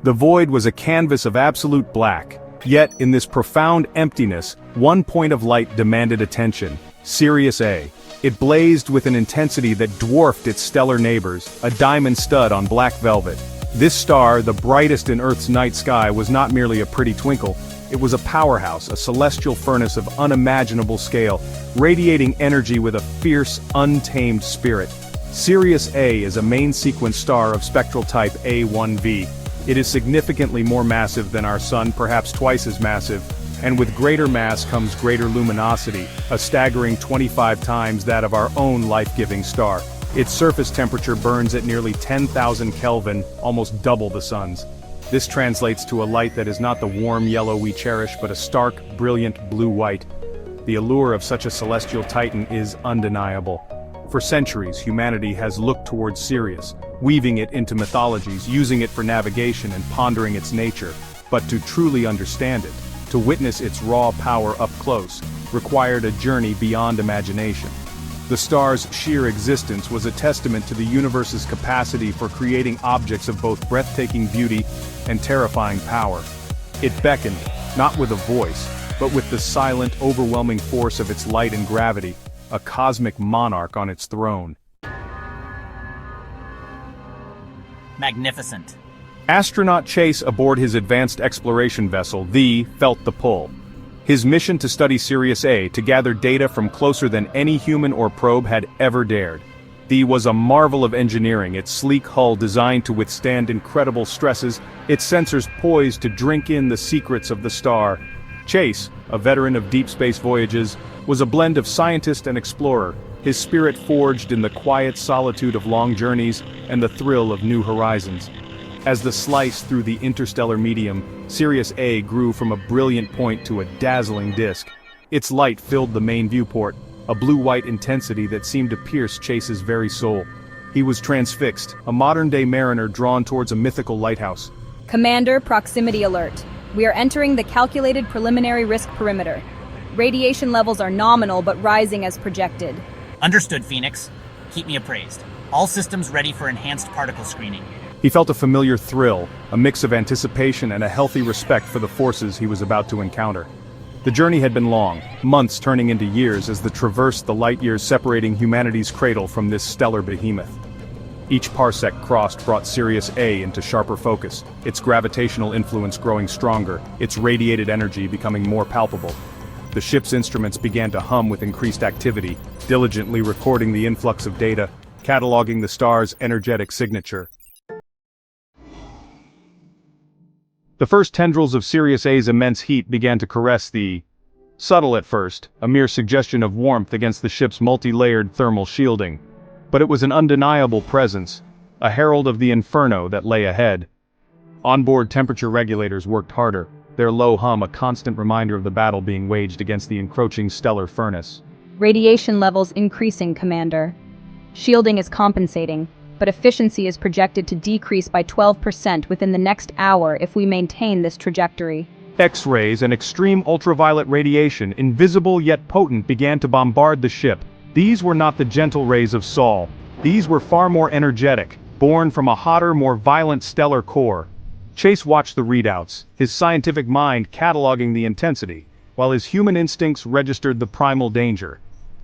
The void was a canvas of absolute black. Yet, in this profound emptiness, one point of light demanded attention: Sirius A. It blazed with an intensity that dwarfed its stellar neighbors, a diamond stud on black velvet. This star, the brightest in Earth's night sky, was not merely a pretty twinkle. It was a powerhouse, a celestial furnace of unimaginable scale, radiating energy with a fierce, untamed spirit. Sirius A is a main sequence star of spectral type A1b. It is significantly more massive than our Sun, perhaps twice as massive, and with greater mass comes greater luminosity, a staggering 25 times that of our own life-giving star. Its surface temperature burns at nearly 10,000 Kelvin, almost double the Sun's. This translates to a light that is not the warm yellow we cherish, but a stark, brilliant blue-white. The allure of such a celestial titan is undeniable. For centuries, humanity has looked towards Sirius, weaving it into mythologies, using it for navigation and pondering its nature. But to truly understand it, to witness its raw power up close, required a journey beyond imagination. The star's sheer existence was a testament to the universe's capacity for creating objects of both breathtaking beauty and terrifying power. It beckoned, not with a voice, but with the silent, overwhelming force of its light and gravity, a cosmic monarch on its throne. Magnificent. Astronaut Chase aboard his advanced exploration vessel, felt the pull. His mission to study Sirius A to gather data from closer than any human or probe had ever dared. Was a marvel of engineering, its sleek hull designed to withstand incredible stresses, its sensors poised to drink in the secrets of the star. Chase, a veteran of deep space voyages, was a blend of scientist and explorer, his spirit forged in the quiet solitude of long journeys and the thrill of new horizons. As the slice through the interstellar medium, Sirius A grew from a brilliant point to a dazzling disk. Its light filled the main viewport, a blue-white intensity that seemed to pierce Chase's very soul. He was transfixed, a modern-day mariner drawn towards a mythical lighthouse. Commander, proximity alert. We are entering the calculated preliminary risk perimeter. Radiation levels are nominal but rising as projected. Understood, Phoenix. Keep me appraised. All systems ready for enhanced particle screening. He felt a familiar thrill, a mix of anticipation and a healthy respect for the forces he was about to encounter. The journey had been long, months turning into years as they traversed the light years separating humanity's cradle from this stellar behemoth. Each parsec crossed brought Sirius A into sharper focus, its gravitational influence growing stronger, its radiated energy becoming more palpable. The ship's instruments began to hum with increased activity, diligently recording the influx of data, cataloging the star's energetic signature. The first tendrils of Sirius A's immense heat began to caress the subtle at first, a mere suggestion of warmth against the ship's multi-layered thermal shielding. But it was an undeniable presence, a herald of the inferno that lay ahead. Onboard temperature regulators worked harder, their low hum a constant reminder of the battle being waged against the encroaching stellar furnace. Radiation levels increasing, Commander. Shielding is compensating, but efficiency is projected to decrease by 12% within the next hour if we maintain this trajectory. X-rays and extreme ultraviolet radiation, invisible yet potent, began to bombard the ship. These were not the gentle rays of Sol. These were far more energetic, born from a hotter, more violent stellar core. Chase watched the readouts, his scientific mind cataloging the intensity, while his human instincts registered the primal danger.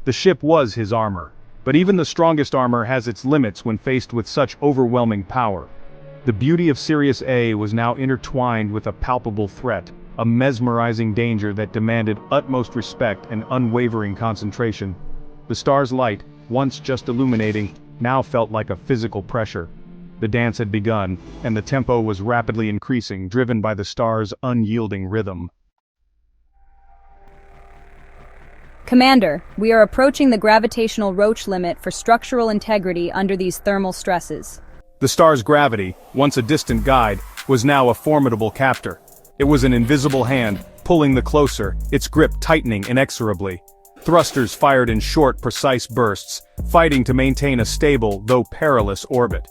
The ship was his armor. But even the strongest armor has its limits when faced with such overwhelming power. The beauty of Sirius A was now intertwined with a palpable threat, a mesmerizing danger that demanded utmost respect and unwavering concentration. The star's light, once just illuminating, now felt like a physical pressure. The dance had begun, and the tempo was rapidly increasing, driven by the star's unyielding rhythm. Commander, we are approaching the gravitational Roche limit for structural integrity under these thermal stresses. The star's gravity, once a distant guide, was now a formidable captor. It was an invisible hand, pulling the closer, its grip tightening inexorably. Thrusters fired in short, precise bursts, fighting to maintain a stable, though perilous, orbit.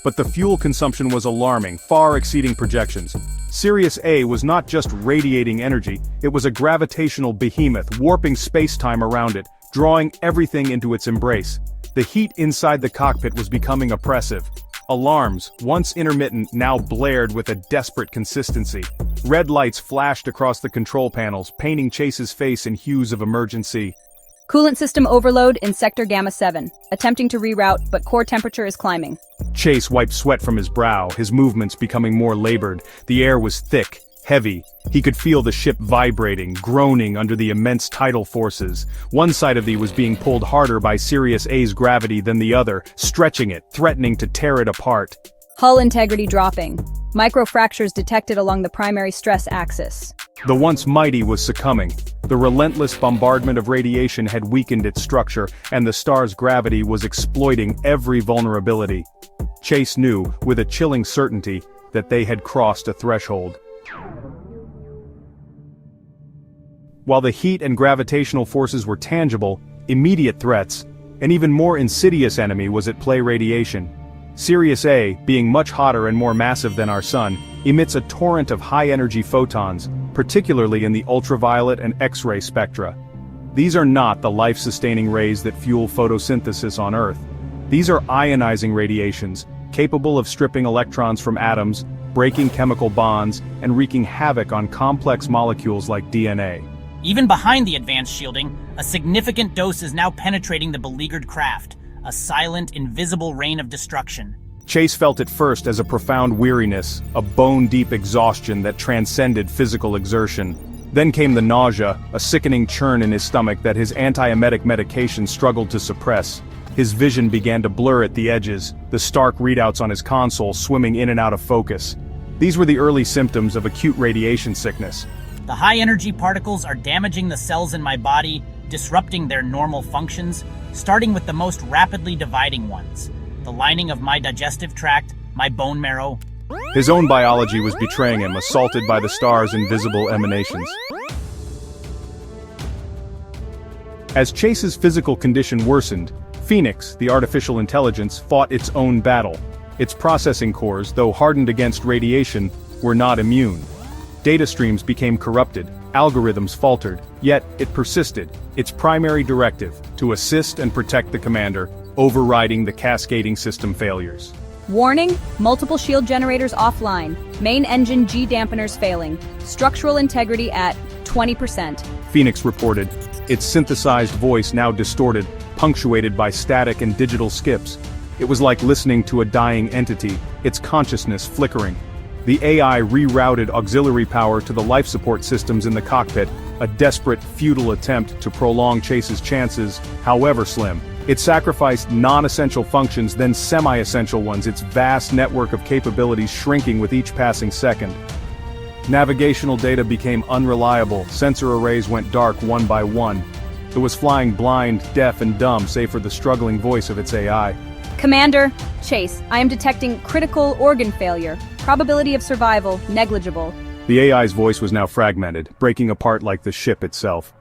But the fuel consumption was alarming, far exceeding projections. Sirius A was not just radiating energy, it was a gravitational behemoth, warping space-time around it, drawing everything into its embrace. The heat inside the cockpit was becoming oppressive. Alarms, once intermittent, now blared with a desperate consistency. Red lights flashed across the control panels, painting Chase's face in hues of emergency. Coolant system overload in Sector Gamma 7. Attempting to reroute, but core temperature is climbing. Chase wiped sweat from his brow, his movements becoming more labored. The air was thick, heavy. He could feel the ship vibrating, groaning under the immense tidal forces. One side of it was being pulled harder by Sirius A's gravity than the other, stretching it, threatening to tear it apart. Hull integrity dropping. Microfractures detected along the primary stress axis. The once mighty was succumbing. The relentless bombardment of radiation had weakened its structure, and the star's gravity was exploiting every vulnerability. Chase knew, with a chilling certainty, that they had crossed a threshold. While the heat and gravitational forces were tangible, immediate threats, an even more insidious enemy was at play: radiation. Sirius A, being much hotter and more massive than our Sun, emits a torrent of high-energy photons, particularly in the ultraviolet and X-ray spectra. These are not the life-sustaining rays that fuel photosynthesis on Earth. These are ionizing radiations, capable of stripping electrons from atoms, breaking chemical bonds, and wreaking havoc on complex molecules like DNA. Even behind the advanced shielding, a significant dose is now penetrating the beleaguered craft, a silent, invisible rain of destruction. Chase felt it first as a profound weariness, a bone-deep exhaustion that transcended physical exertion. Then came the nausea, a sickening churn in his stomach that his antiemetic medication struggled to suppress. His vision began to blur at the edges, the stark readouts on his console swimming in and out of focus. These were the early symptoms of acute radiation sickness. The high-energy particles are damaging the cells in my body, disrupting their normal functions, starting with the most rapidly dividing ones: the lining of my digestive tract, my bone marrow. His own biology was betraying him, assaulted by the star's invisible emanations. As Chase's physical condition worsened, Phoenix, the artificial intelligence, fought its own battle. Its processing cores, though hardened against radiation, were not immune. Data streams became corrupted, algorithms faltered, yet it persisted, its primary directive: to assist and protect the commander, overriding the cascading system failures. Warning, multiple shield generators offline, main engine G dampeners failing, structural integrity at 20%. Phoenix reported, its synthesized voice now distorted, punctuated by static and digital skips. It was like listening to a dying entity, its consciousness flickering. The AI rerouted auxiliary power to the life support systems in the cockpit, a desperate, futile attempt to prolong Chase's chances, however slim. It sacrificed non-essential functions, then semi-essential ones, its vast network of capabilities shrinking with each passing second. Navigational data became unreliable, sensor arrays went dark one by one. It was flying blind, deaf and dumb save for the struggling voice of its AI. Commander, Chase, I am detecting critical organ failure. Probability of survival, negligible. The AI's voice was now fragmented, breaking apart like the ship itself.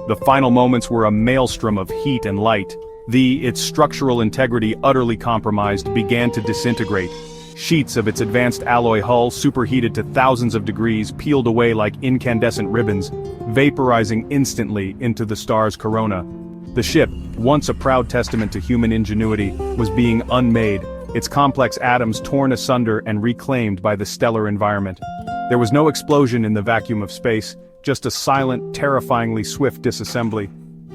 The final moments were a maelstrom of heat and light. Its structural integrity utterly compromised, began to disintegrate. Sheets of its advanced alloy hull, superheated to thousands of degrees, peeled away like incandescent ribbons, vaporizing instantly into the star's corona. The ship, once a proud testament to human ingenuity, was being unmade, its complex atoms torn asunder and reclaimed by the stellar environment. There was no explosion in the vacuum of space, just a silent, terrifyingly swift disassembly.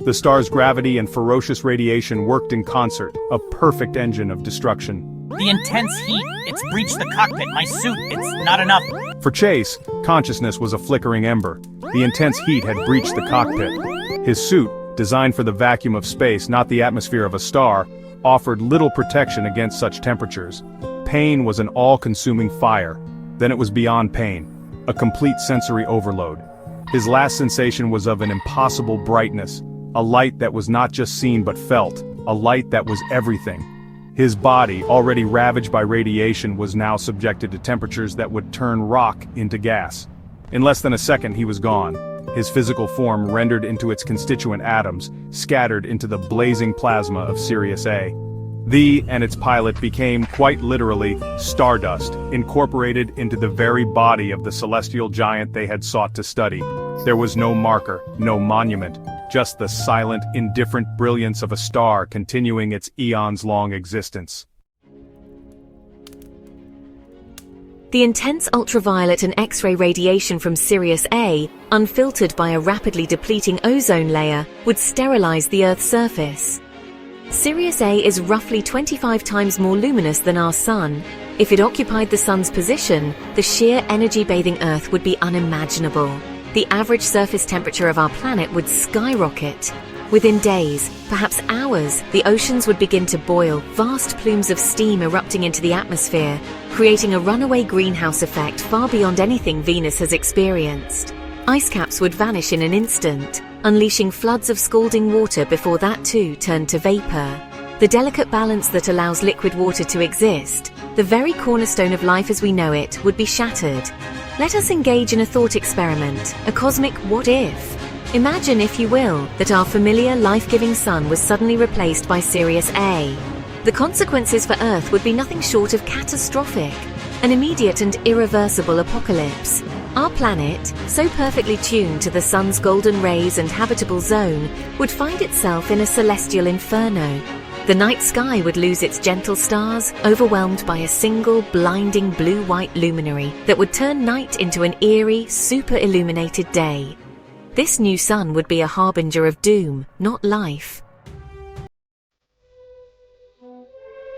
The star's gravity and ferocious radiation worked in concert, a perfect engine of destruction. The intense heat, it's breached the cockpit, my suit, it's not enough. For Chase, consciousness was a flickering ember. The intense heat had breached the cockpit. His suit, designed for the vacuum of space, not the atmosphere of a star, offered little protection against such temperatures. Pain was an all-consuming fire. Then it was beyond pain, a complete sensory overload. His last sensation was of an impossible brightness, a light that was not just seen but felt, a light that was everything. His body, already ravaged by radiation, was now subjected to temperatures that would turn rock into gas. In less than a second he was gone, his physical form rendered into its constituent atoms, scattered into the blazing plasma of Sirius A. And its pilot became, quite literally, stardust, incorporated into the very body of the celestial giant they had sought to study. There was no marker, no monument, just the silent, indifferent brilliance of a star continuing its eons-long existence. The intense ultraviolet and X-ray radiation from Sirius A, unfiltered by a rapidly depleting ozone layer, would sterilize the Earth's surface. Sirius A is roughly 25 times more luminous than our Sun. If it occupied the Sun's position, the sheer energy-bathing Earth would be unimaginable. The average surface temperature of our planet would skyrocket. Within days, perhaps hours, the oceans would begin to boil, vast plumes of steam erupting into the atmosphere, creating a runaway greenhouse effect far beyond anything Venus has experienced. Ice caps would vanish in an instant, unleashing floods of scalding water before that too turned to vapor. The delicate balance that allows liquid water to exist, the very cornerstone of life as we know it, would be shattered. Let us engage in a thought experiment, a cosmic what if. Imagine, if you will, that our familiar life-giving Sun was suddenly replaced by Sirius A. The consequences for Earth would be nothing short of catastrophic, an immediate and irreversible apocalypse. Our planet, so perfectly tuned to the Sun's golden rays and habitable zone, would find itself in a celestial inferno. The night sky would lose its gentle stars, overwhelmed by a single blinding blue-white luminary that would turn night into an eerie, super-illuminated day. This new Sun would be a harbinger of doom, not life.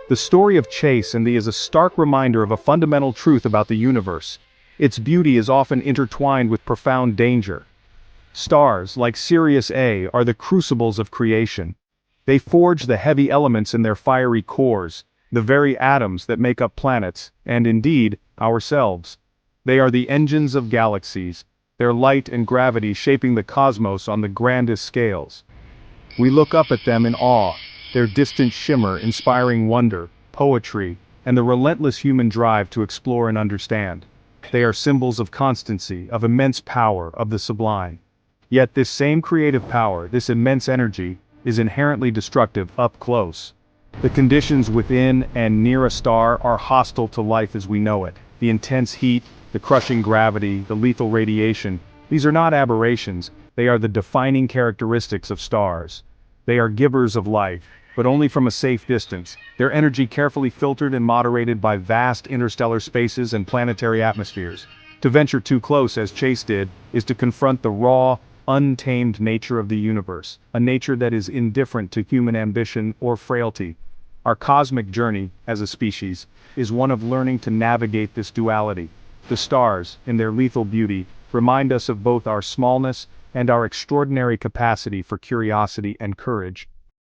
The story of Chase and Thee is a stark reminder of a fundamental truth about the universe. Its beauty is often intertwined with profound danger. Stars, like Sirius A, are the crucibles of creation. They forge the heavy elements in their fiery cores, the very atoms that make up planets, and indeed, ourselves. They are the engines of galaxies, their light and gravity shaping the cosmos on the grandest scales. We look up at them in awe, their distant shimmer inspiring wonder, poetry, and the relentless human drive to explore and understand. They are symbols of constancy, of immense power, of the sublime. Yet this same creative power, this immense energy, is inherently destructive up close. The conditions within and near a star are hostile to life as we know it. The intense heat, the crushing gravity, the lethal radiation, these are not aberrations, they are the defining characteristics of stars. They are givers of life, but only from a safe distance, their energy carefully filtered and moderated by vast interstellar spaces and planetary atmospheres. To venture too close, as Chase did, is to confront the raw, untamed nature of the universe, a nature that is indifferent to human ambition or frailty. Our cosmic journey, as a species, is one of learning to navigate this duality. The stars, in their lethal beauty, remind us of both our smallness and our extraordinary capacity for curiosity and courage.